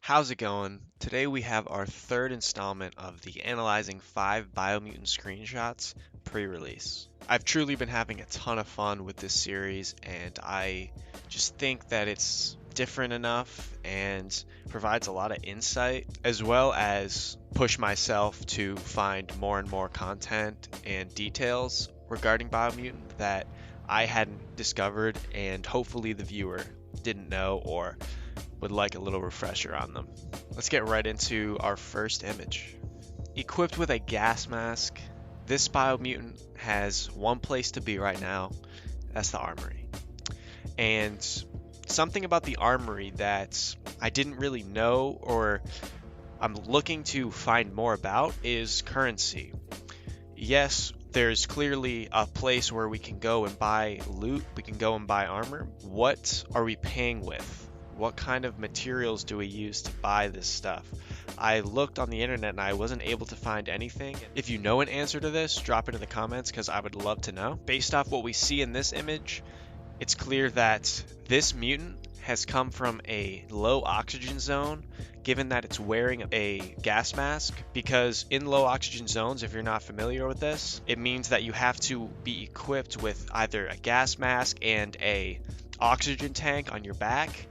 How's it going? Today we have our third installment of the Analyzing 5 Biomutant Screenshots pre-release. I've truly been having a ton of fun with this series, and I just think that it's different enough and provides a lot of insight, as well as push myself to find more and more content and details regarding Biomutant that I hadn't discovered and hopefully the viewer didn't know or would like a little refresher on them. Let's get right into our first image. Equipped with a gas mask, this biomutant has one place to be right now. That's the armory. And something about the armory that I didn't really know or I'm looking to find more about is currency. Yes, there's clearly a place where we can go and buy loot, we can go and buy armor. What are we paying with? What kind of materials do we use to buy this stuff? I looked on the internet and I wasn't able to find anything. If you know an answer to this, drop it in the comments because I would love to know. Based off what we see in this image, it's clear that this mutant has come from a low oxygen zone, given that it's wearing a gas mask, because in low oxygen zones, if you're not familiar with this, it means that you have to be equipped with either a gas mask and a oxygen tank on your back,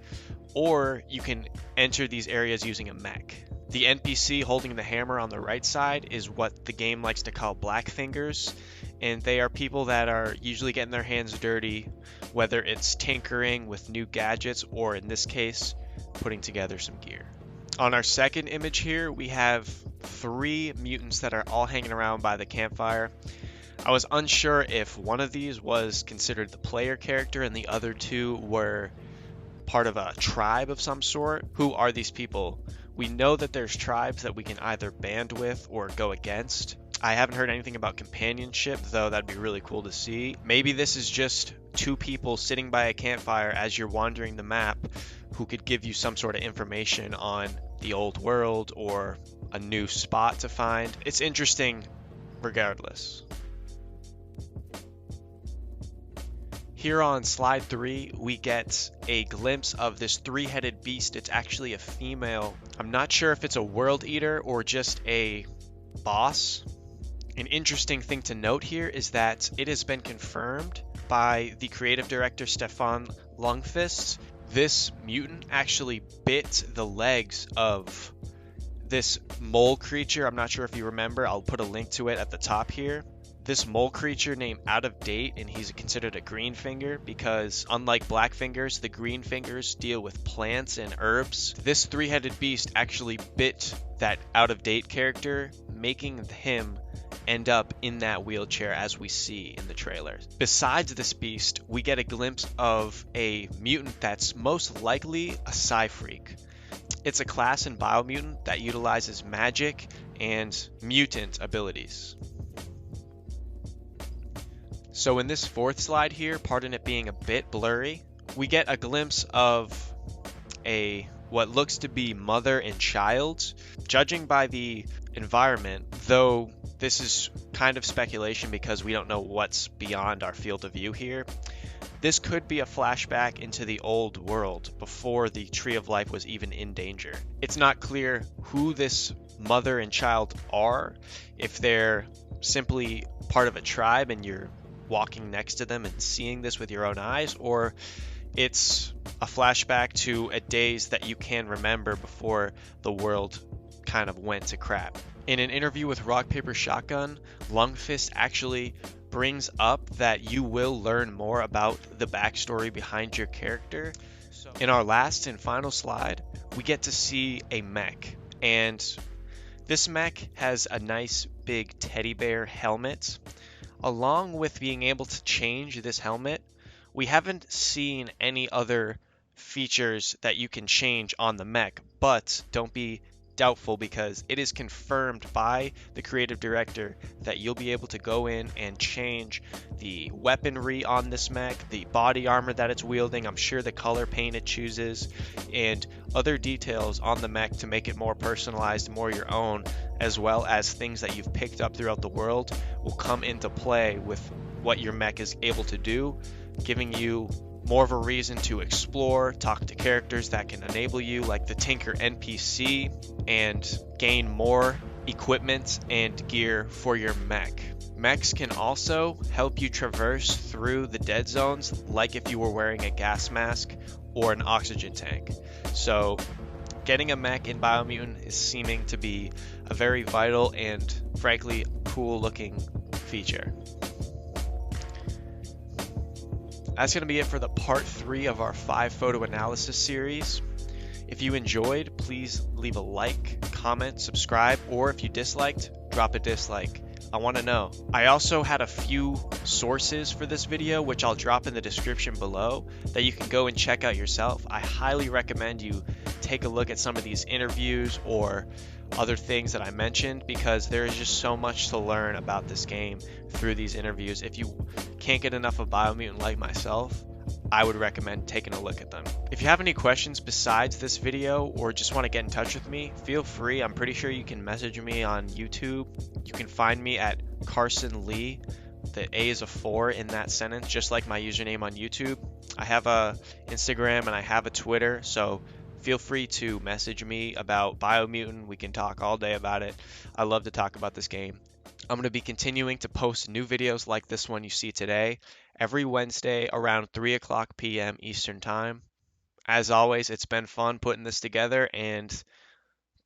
or you can enter these areas using a mech. The NPC holding the hammer on the right side is what the game likes to call black fingers, and they are people that are usually getting their hands dirty, whether it's tinkering with new gadgets or in this case, putting together some gear. On our second image here, we have 3 mutants that are all hanging around by the campfire. I was unsure if one of these was considered the player character and the other 2 were part of a tribe of some sort. Who are these people? We know that there's tribes that we can either band with or go against. I haven't heard anything about companionship, though that'd be really cool to see. Maybe this is just 2 people sitting by a campfire as you're wandering the map who could give you some sort of information on the old world or a new spot to find. It's interesting regardless. Here on slide 3, we get a glimpse of this 3-headed beast. It's actually a female. I'm not sure if it's a world eater or just a boss. An interesting thing to note here is that it has been confirmed by the creative director Stefan Lundqvist. This mutant actually bit the legs of this mole creature. I'm not sure if you remember. I'll put a link to it at the top here. This mole creature named Out of Date, and he's considered a green finger because unlike black fingers, the green fingers deal with plants and herbs. This 3-headed beast actually bit that Out of Date character, making him end up in that wheelchair as we see in the trailer. Besides this beast, we get a glimpse of a mutant that's most likely a Psy-Freak. It's a class in Biomutant that utilizes magic and mutant abilities. So in this 4th slide here, pardon it being a bit blurry, we get a glimpse of what looks to be mother and child. Judging by the environment, though this is kind of speculation because we don't know what's beyond our field of view here, this could be a flashback into the old world before the Tree of Life was even in danger. It's not clear who this mother and child are, if they're simply part of a tribe and you're walking next to them and seeing this with your own eyes, or it's a flashback to a days that you can remember before the world kind of went to crap. In an interview with Rock Paper Shotgun, Lundqvist actually brings up that you will learn more about the backstory behind your character. In our last and final slide, we get to see a mech, and this mech has a nice big teddy bear helmet. Along with being able to change this helmet, we haven't seen any other features that you can change on the mech, but don't be doubtful because it is confirmed by the creative director that you'll be able to go in and change the weaponry on this mech, the body armor that it's wielding, I'm sure the color paint it chooses, and other details on the mech to make it more personalized, more your own, as well as things that you've picked up throughout the world will come into play with what your mech is able to do, giving you more of a reason to explore, talk to characters that can enable you, like the Tinker NPC, and gain more equipment and gear for your mech. Mechs can also help you traverse through the dead zones like if you were wearing a gas mask or an oxygen tank. So getting a mech in Biomutant is seeming to be a very vital and frankly cool looking feature. That's going to be it for the part 3 of our 5 photo analysis series. If you enjoyed, please leave a like, comment, subscribe, or if you disliked, drop a dislike. I want to know. I also had a few sources for this video, which I'll drop in the description below, that you can go and check out yourself. I highly recommend you take a look at some of these interviews or other things that I mentioned, because there is just so much to learn about this game through these interviews. If you can't get enough of Biomutant like myself, I would recommend taking a look at them. If you have any questions besides this video or just want to get in touch with me, feel free. I'm pretty sure you can message me on YouTube. You can find me at c4rsonlee. The A is a 4 in that sentence, just like my username on YouTube. I have a Instagram and I have a Twitter, so feel free to message me about Biomutant. We can talk all day about it. I love to talk about this game. I'm going to be continuing to post new videos like this one you see today every Wednesday around 3 o'clock p.m. Eastern Time. As always, it's been fun putting this together and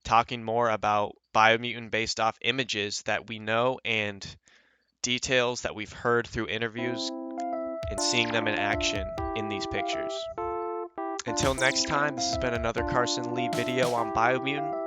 talking more about Biomutant based off images that we know and details that we've heard through interviews and seeing them in action in these pictures. Until next time, this has been another c4rsonlee video on Biomutant.